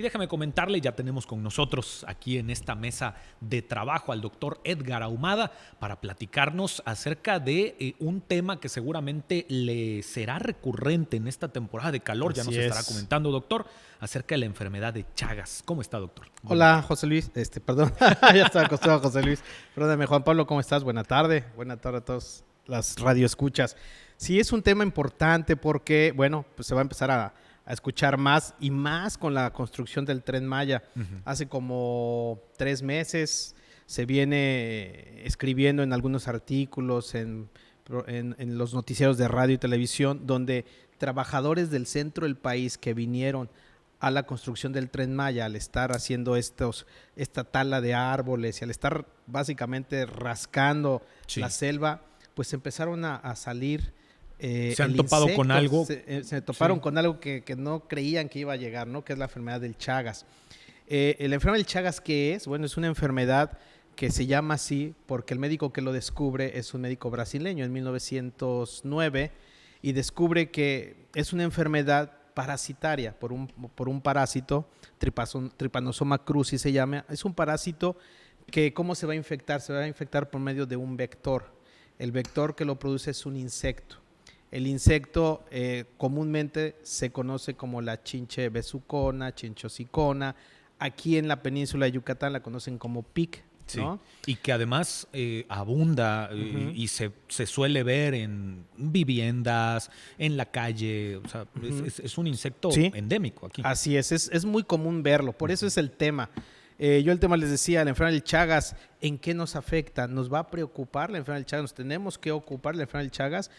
Y déjame comentarle, ya tenemos con nosotros aquí en esta mesa de trabajo al doctor Edgar Ahumada para platicarnos acerca de un tema que seguramente le será recurrente en esta temporada de calor. Ya nos estará comentando, doctor, acerca de la enfermedad de Chagas. ¿Cómo está, doctor? Hola, José Luis. Perdón, ya estaba acostumbrado a José Luis. Perdóname, Juan Pablo, ¿cómo estás? Buena tarde a todos las radioescuchas. Sí, es un tema importante porque, bueno, pues se va a empezar a escuchar más y más con la construcción del Tren Maya. Hace como 3 meses se viene escribiendo en algunos artículos, en los noticieros de radio y televisión, donde trabajadores del centro del país que vinieron a la construcción del Tren Maya, al estar haciendo esta tala de árboles y al estar básicamente rascando la selva, pues empezaron a salir. Se han topado con algo. Se toparon con algo que no creían que iba a llegar, ¿no? Que es la enfermedad del Chagas. La enfermedad del Chagas, ¿qué es? Bueno, es una enfermedad que se llama así porque el médico que lo descubre es un médico brasileño en 1909 y descubre que es una enfermedad parasitaria por un parásito, Trypanosoma cruzi se llama. Es un parásito que, ¿cómo se va a infectar? Se va a infectar por medio de un vector. El vector que lo produce es un insecto. El insecto comúnmente se conoce como la chinche besucona, chinchosicona. Aquí en la península de Yucatán la conocen como pic, ¿no? Sí. Y que además abunda y se suele ver en viviendas, en la calle. O sea, es un insecto endémico aquí. Así es muy común verlo. Por eso es el tema. Yo el tema les decía, la enfermedad del Chagas, ¿en qué nos afecta? ¿Nos va a preocupar la enfermedad del Chagas? ¿Nos tenemos que ocupar la enfermedad del Chagas?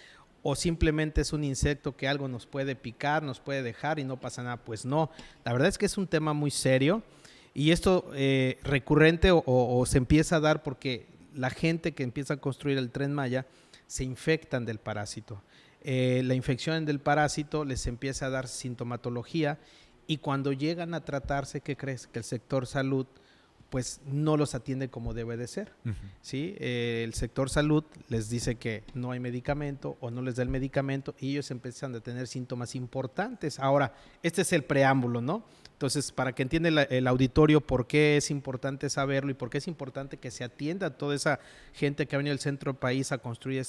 ¿O simplemente es un insecto que algo nos puede picar, nos puede dejar y no pasa nada? Pues no, la verdad es que es un tema muy serio y esto recurrente o se empieza a dar porque la gente que empieza a construir el Tren Maya se infectan del parásito. La infección del parásito les empieza a dar sintomatología y cuando llegan a tratarse, ¿qué crees? Que el sector salud pues no los atiende como debe de ser. ¿Sí? El sector salud les dice que no hay medicamento o no les da el medicamento y ellos empiezan a tener síntomas importantes. Ahora, este es el preámbulo, ¿no? Entonces, para que entienda el auditorio por qué es importante saberlo y por qué es importante que se atienda a toda esa gente que ha venido del centro del país a construir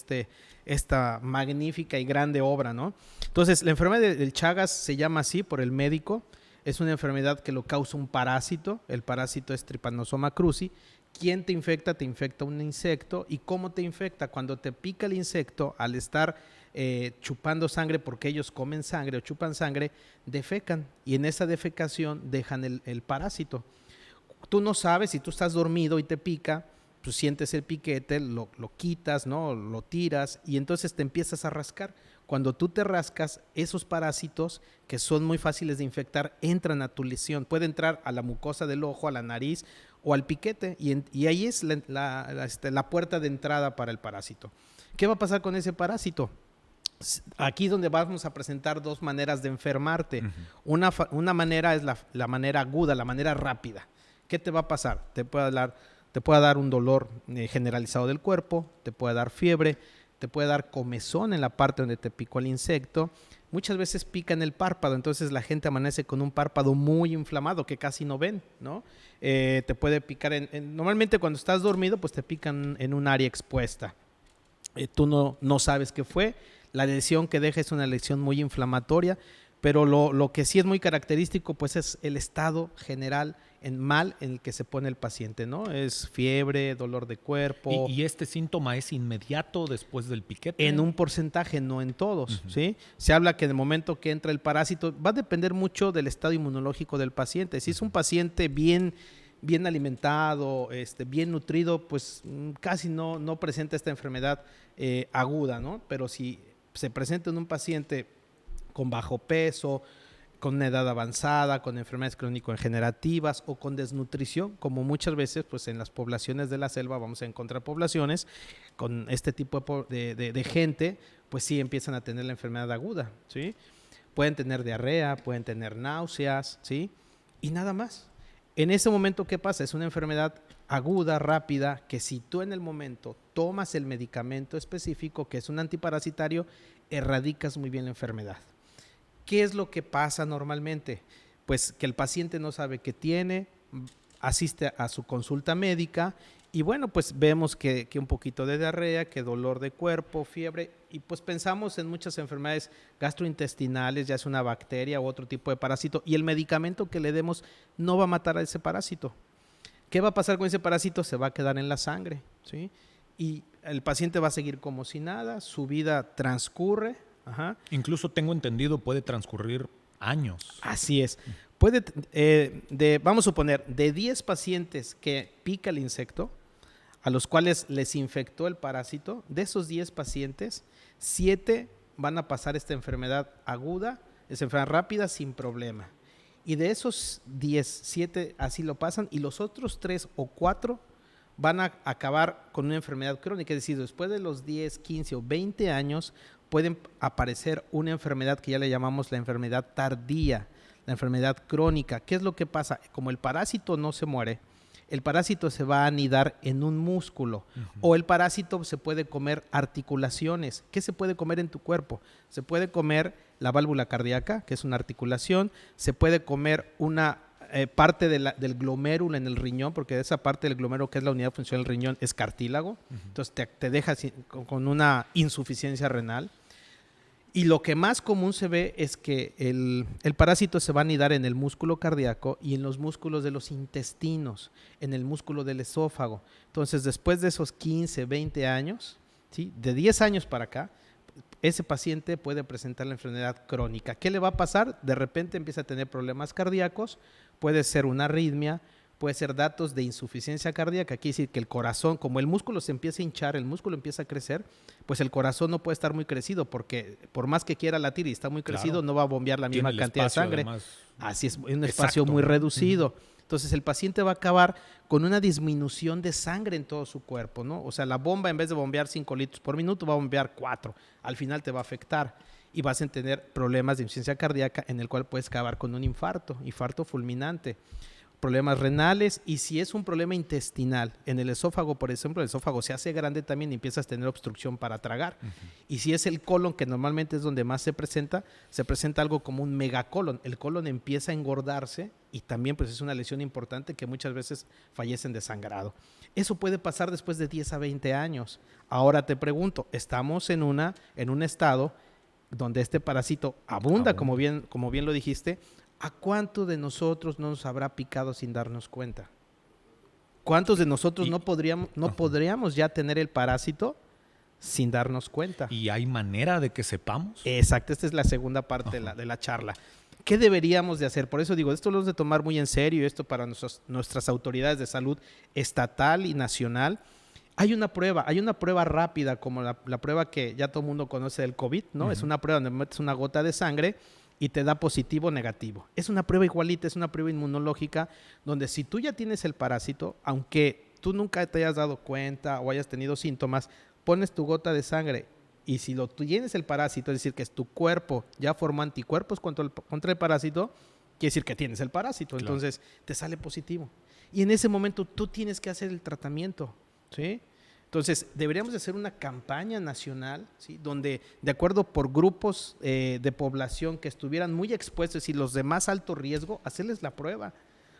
esta magnífica y grande obra, ¿no? Entonces, la enfermedad del Chagas se llama así por el médico. Es una enfermedad que lo causa un parásito. El parásito es Trypanosoma cruzi. ¿Quién te infecta? Te infecta un insecto. ¿Y cómo te infecta? Cuando te pica el insecto, al estar chupando sangre, porque ellos comen sangre o chupan sangre, defecan. Y en esa defecación dejan el parásito. Tú no sabes, si tú estás dormido y te pica, tú sientes el piquete, lo quitas, ¿no? Lo tiras y entonces te empiezas a rascar. Cuando tú te rascas, esos parásitos que son muy fáciles de infectar entran a tu lesión. Puede entrar a la mucosa del ojo, a la nariz o al piquete y ahí es la puerta de entrada para el parásito. ¿Qué va a pasar con ese parásito? Aquí es donde vamos a presentar 2 maneras de enfermarte. Una manera es la manera aguda, la manera rápida. ¿Qué te va a pasar? Te puede dar un dolor generalizado del cuerpo, te puede dar fiebre, te puede dar comezón en la parte donde te picó el insecto. Muchas veces pica en el párpado, entonces la gente amanece con un párpado muy inflamado que casi no ven, ¿no? Te puede picar, normalmente cuando estás dormido, pues te pican en un área expuesta. Tú no sabes qué fue. La lesión que deja es una lesión muy inflamatoria, pero lo que sí es muy característico, pues es el estado general en el que se pone el paciente, ¿no? Es fiebre, dolor de cuerpo. ¿Y este síntoma es inmediato después del piquete? En un porcentaje, no en todos, ¿sí? Se habla que en el momento que entra el parásito, va a depender mucho del estado inmunológico del paciente. Si es un paciente bien alimentado, bien nutrido, pues casi no presenta esta enfermedad aguda, ¿no? Pero si se presenta en un paciente con bajo peso, con una edad avanzada, con enfermedades crónico-degenerativas o con desnutrición, como muchas veces pues en las poblaciones de la selva vamos a encontrar poblaciones con este tipo de gente, pues sí empiezan a tener la enfermedad aguda, ¿sí? Pueden tener diarrea, pueden tener náuseas, ¿sí? Y nada más. En ese momento, ¿qué pasa? Es una enfermedad aguda, rápida, que si tú en el momento tomas el medicamento específico, que es un antiparasitario, erradicas muy bien la enfermedad. ¿Qué es lo que pasa normalmente? pues que el paciente no sabe qué tiene, asiste a su consulta médica y bueno, pues vemos que un poquito de diarrea, que dolor de cuerpo, fiebre y pues pensamos en muchas enfermedades gastrointestinales, ya es una bacteria u otro tipo de parásito y el medicamento que le demos no va a matar a ese parásito. ¿Qué va a pasar con ese parásito? Se va a quedar en la sangre, ¿sí? Y el paciente va a seguir como si nada, su vida transcurre. Ajá. Incluso tengo entendido puede transcurrir años. Así es. Vamos a suponer, de 10 pacientes que pica el insecto, a los cuales les infectó el parásito, de esos 10 pacientes, 7 van a pasar esta enfermedad aguda, esa enfermedad rápida sin problema. Y de esos 10, 7 así lo pasan y los otros 3 o 4 van a acabar con una enfermedad crónica. Es decir, después de los 10, 15 o 20 años pueden aparecer una enfermedad que ya le llamamos la enfermedad tardía, la enfermedad crónica. ¿Qué es lo que pasa? Como el parásito no se muere, el parásito se va a anidar en un músculo o el parásito se puede comer articulaciones. ¿Qué se puede comer en tu cuerpo? Se puede comer la válvula cardíaca, que es una articulación, se puede comer una parte del glomérulo en el riñón, porque esa parte del glomérulo, que es la unidad funcional del riñón, es cartílago, entonces te deja con una insuficiencia renal. Y lo que más común se ve es que el parásito se va a anidar en el músculo cardíaco y en los músculos de los intestinos, en el músculo del esófago. Entonces, después de esos 15, 20 años, ¿sí? De 10 años para acá, ese paciente puede presentar la enfermedad crónica. ¿Qué le va a pasar? De repente empieza a tener problemas cardíacos, puede ser una arritmia, puede ser datos de insuficiencia cardíaca, quiere decir que el corazón, como el músculo se empieza a hinchar, el músculo empieza a crecer, pues el corazón no puede estar muy crecido porque por más que quiera latir y está muy crecido, no va a bombear la misma cantidad de sangre. Además, así es, un espacio muy reducido. Entonces el paciente va a acabar con una disminución de sangre en todo su cuerpo, ¿no? O sea, la bomba en vez de bombear 5 litros por minuto va a bombear 4. Al final te va a afectar y vas a tener problemas de insuficiencia cardíaca en el cual puedes acabar con un infarto fulminante. Problemas renales y si es un problema intestinal, en el esófago, por ejemplo, el esófago se hace grande también y empiezas a tener obstrucción para tragar. Y si es el colon, que normalmente es donde más se presenta algo como un megacolon. El colon empieza a engordarse y también pues es una lesión importante que muchas veces fallecen de sangrado. Eso puede pasar después de 10 a 20 años. Ahora te pregunto, estamos en un estado donde este parásito abunda. Como bien lo dijiste. ¿A cuánto de nosotros no nos habrá picado sin darnos cuenta? ¿Cuántos de nosotros no podríamos ya tener el parásito sin darnos cuenta? ¿Y hay manera de que sepamos? Exacto, esta es la segunda parte de la charla. ¿Qué deberíamos de hacer? Por eso digo, esto lo hemos de tomar muy en serio, esto para nuestras autoridades de salud estatal y nacional. Hay una prueba rápida, como la prueba que ya todo el mundo conoce del COVID, ¿no? Es una prueba donde metes una gota de sangre y te da positivo o negativo. Es una prueba igualita, es una prueba inmunológica donde si tú ya tienes el parásito, aunque tú nunca te hayas dado cuenta o hayas tenido síntomas, pones tu gota de sangre y si tú tienes el parásito, es decir, que tu cuerpo ya formó anticuerpos contra el parásito, quiere decir que tienes el parásito, claro. Entonces te sale positivo. Y en ese momento tú tienes que hacer el tratamiento, ¿sí? Entonces, deberíamos de hacer una campaña nacional, ¿sí? Donde, de acuerdo por grupos de población que estuvieran muy expuestos y los de más alto riesgo, hacerles la prueba.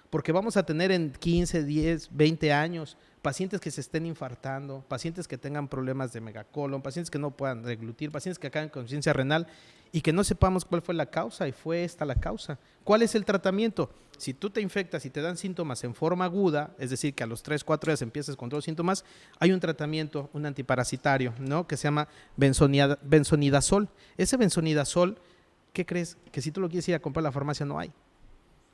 Porque vamos a tener en 15, 10, 20 años pacientes que se estén infartando, pacientes que tengan problemas de megacolon, pacientes que no puedan deglutir, pacientes que acaben con insuficiencia renal y que no sepamos cuál fue la causa y fue esta la causa. ¿Cuál es el tratamiento? Si tú te infectas y te dan síntomas en forma aguda, es decir, que a los 3, 4 días empiezas con todos los síntomas, hay un tratamiento, un antiparasitario, ¿no? Que se llama benzonidazol. Ese benzonidazol, ¿qué crees? Que si tú lo quieres ir a comprar a la farmacia no hay.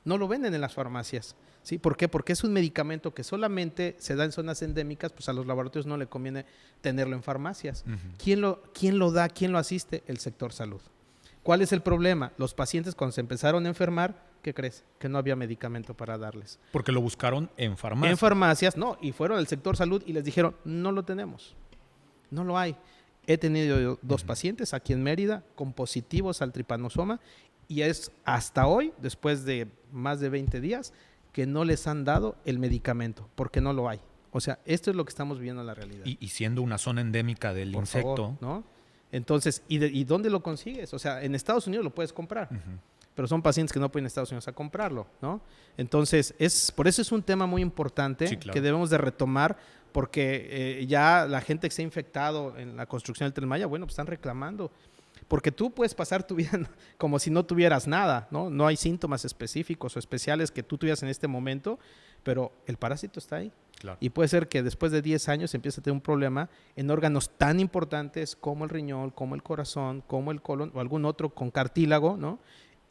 No lo venden en las farmacias. ¿Sí? ¿Por qué? Porque es un medicamento que solamente se da en zonas endémicas, pues a los laboratorios no le conviene tenerlo en farmacias. ¿Quién lo da? ¿Quién lo asiste? El sector salud. ¿Cuál es el problema? Los pacientes cuando se empezaron a enfermar, ¿qué crees? Que no había medicamento para darles. Porque lo buscaron en farmacias. En farmacias, no, y fueron al sector salud y les dijeron, no lo tenemos, no lo hay. He tenido 2 pacientes aquí en Mérida con positivos al tripanosoma y es hasta hoy, después de más de 20 días, que no les han dado el medicamento, porque no lo hay. O sea, esto es lo que estamos viendo en la realidad. Y siendo una zona endémica del Por insecto. favor, ¿no? Entonces, ¿y dónde lo consigues? O sea, en Estados Unidos lo puedes comprar, pero son pacientes que no pueden ir a Estados Unidos a comprarlo, ¿no? Entonces, por eso es un tema muy importante que debemos de retomar, porque ya la gente que se ha infectado en la construcción del Tren Maya, bueno, pues están reclamando. Porque tú puedes pasar tu vida como si no tuvieras nada, ¿no? No hay síntomas específicos o especiales que tú tuvieras en este momento, pero el parásito está ahí. Claro. Y puede ser que después de 10 años empiece a tener un problema en órganos tan importantes como el riñón, como el corazón, como el colon o algún otro con cartílago, ¿no?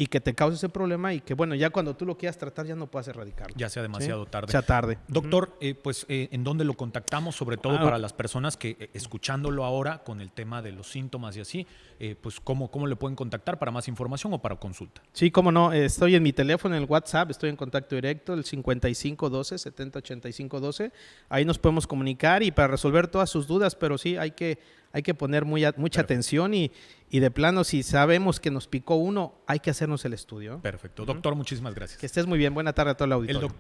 Y que te cause ese problema y que, bueno, ya cuando tú lo quieras tratar ya no puedas erradicarlo. Ya sea demasiado tarde. Sea tarde. Doctor, ¿en dónde lo contactamos? Sobre todo para las personas que, escuchándolo ahora con el tema de los síntomas y así, pues ¿cómo le pueden contactar para más información o para consulta? Sí, cómo no. Estoy en mi teléfono, en el WhatsApp, estoy en contacto directo, el 5512-708512. Ahí nos podemos comunicar y para resolver todas sus dudas, pero sí, hay que poner mucha atención y de plano, si sabemos que nos picó uno, hay que hacernos el estudio. Perfecto. Doctor, muchísimas gracias. Que estés muy bien. Buena tarde a todo el auditorio.